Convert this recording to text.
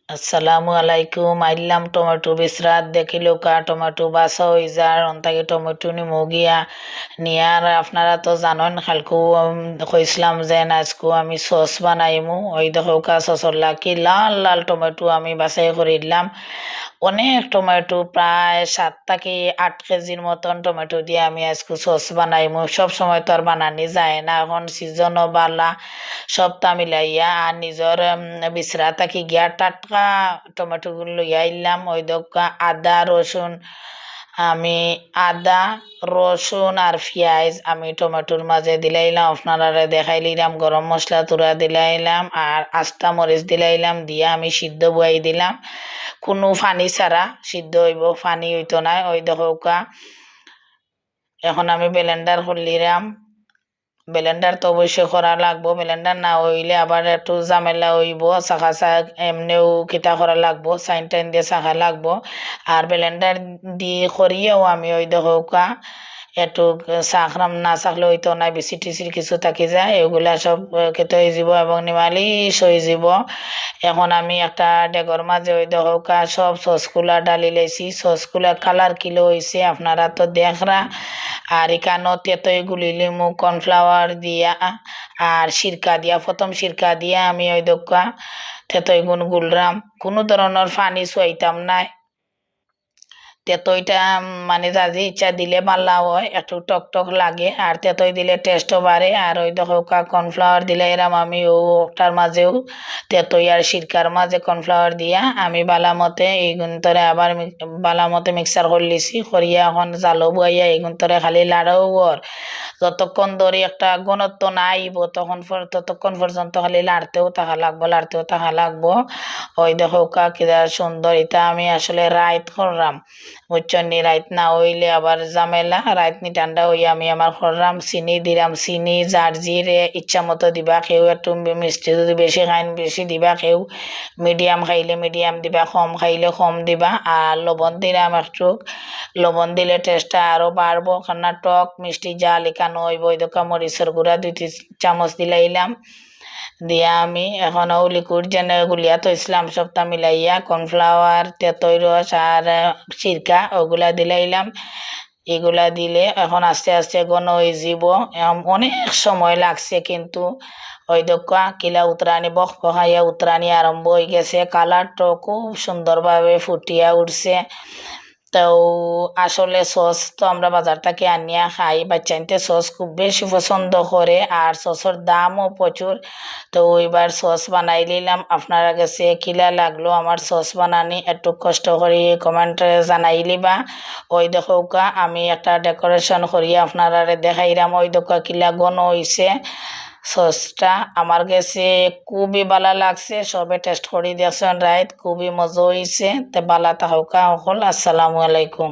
আসসালামু আলাইকুম আইলাম টমেটো বিসরাত দেখিলো কা টমেটো বাসা হয়ে যার অন্তাকে টমেটো নি মগিয়া নিয়ার আপনারা তো জানেন খালকু কইসলাম যে আজকু আমি সস বানাইমু ওই দেখো কা সসর লাকি লাল লাল টমেটো আমি বাছাই করিলাম অনেক টমেটো প্রায় 7 থেকে 8 কেজির মতন টমেটো দিয়ে আমি আজকে সস বানাইমু সব সময় তো আর বানানি যায় না এখন সিজনও বালা সবটা মিলাইয়া আর নিজের বিচরা থাকি গিয়া টাটকা টমেটোগুলো লইয়া আইলাম ওই দোকা আদা রসুন আমি আদা রসুন আর পেঁয়াজ আমি টমেটোর মাঝে দিলাইলাম আপনারা দেখাইলিলাম গরম মশলা তুরা দিলাইলাম আর আস্তা মরিচ দিলাইলাম দিয়া আমি সিদ্ধ বয়াই দিলাম কোনো পানি ছাড়া সিদ্ধ হইব পানি হইতো না ওই দেখোকা এখন আমি ব্লেন্ডার করলিরাম ব্লেন্ডার তো অবশ্যই করা লাগবো ব্লেন্ডার না হইলে আবার একটু ঝামেলা হইব চাকা চাক এমনিও কিতা করা লাগবো সাইন টাইন দিয়ে চাকা লাগবো আর ব্লেন্ডার দিয়ে করিয়েও আমি ওই দেখোকা একটু চাকরাম না চাকলে হইতো না বেশি টিসির কিছু থাকি যায় এগুলা সব খেতে হয়ে যাব এবং নিমালিশ হয়ে যাব এখন আমি একটা ডেগর মাঝে ওই দেখোকা সব সসগুলা ডালি লাইছি সসগুলা কালার কিলো হয়েছে আপনারা তো দেখরা আর এখানেও তেতই গুলিলি মুখ কর্নফ্লাওয়ার দিয়া আর সিরকা দিয়া প্রথম সিরকা দিয়া আমি ওই দোকা তেতই গুণ গুলরাম কোনো ধরনের পানি চুয়াইতাম নাই তেতইটা মানে যাদের ইচ্ছা দিলে ভালো হয় একটু টক টক লাগে আর তেতই দিলে টেস্টও বাড়ে আর ওই দেখো কর্নফ্লাওয়ার দিলে এরাম আমি ওটার মাঝেও তেতই আর সিরকার মাঝে কর্নফ্লাওয়ার দিয়া আমি বালামতে এই গুণতরে আবার বালামতে মিক্সার করে লিছি করিয়া এখন জালো বুয়াইয়া এই গুণতরে খালি লাড়াও ওর যতক্ষণ ধরে একটা ঘনত্ব না আইব ততক্ষণ পর্যন্ত খালি লাড়তেও থাকা লাগবো ওই দেখো কিরা সুন্দর এটা আমি আসলে রাইত করলাম বুঝছনি রাইত না হইলে আবার ঝামেলা রাইত নি ঠান্ডা হইয়া আমি আমার করলাম চিনি দিলাম চিনি যার জিরে ইচ্ছা মতো দিবা কেউ একটু মিষ্টি যদি বেশি খাইন বেশি দিবা কেউ মিডিয়াম খাইলে মিডিয়াম দিবা কম খাইলে কম দিবা আর লবণ দিলাম একটু লবণ দিলে টেস্টটা আরও বাড়বো কেননা টক মিষ্টি জাল এখানে হইব ওই দোকা মরিচের গুঁড়া 2 চামচ দিলাইলাম দিয়া আমি এখন লিকুইড যেন গুলিয়া থইছিলাম সবটা মিলাইয়া কর্নফ্লাওয়ার তেতই রস আর সিরকা ওগুলা দিলাইলাম এগুলা দিলে এখন আস্তে আস্তে ঘন হয়ে যাব অনেক সময় লাগছে কিন্তু ওই দোকা কিলা উতরানি বখাইয়া উতরানি আরম্ভ হয়ে গেছে কালারটাও খুব সুন্দরভাবে ফুটিয়া উঠছে তো আসলে সস তো আমরা বাজার থেকে আনিয়া খাই বাচ্চাইতে সস খুব বেশি পছন্দ করে আর সসের দামও প্রচুর তো এবার সস বানাই নিলাম আপনারা কাছে কিলা লাগলো আমার সস বানানি একটু কষ্ট করে কমেন্টে জানাই লিবা ওই দেখো আমি একটা ডেকোরেশন করি আপনারা দেখাইলাম ওই দেখো কিলা ঘন হইছে সসটা আমার কাছে খুবই ভালো লাগছে সবে টেস্ট করে দেখছেন রাইট খুবই মজা হয়েছে তে বালা তাহকা হল আসসালামু আলাইকুম।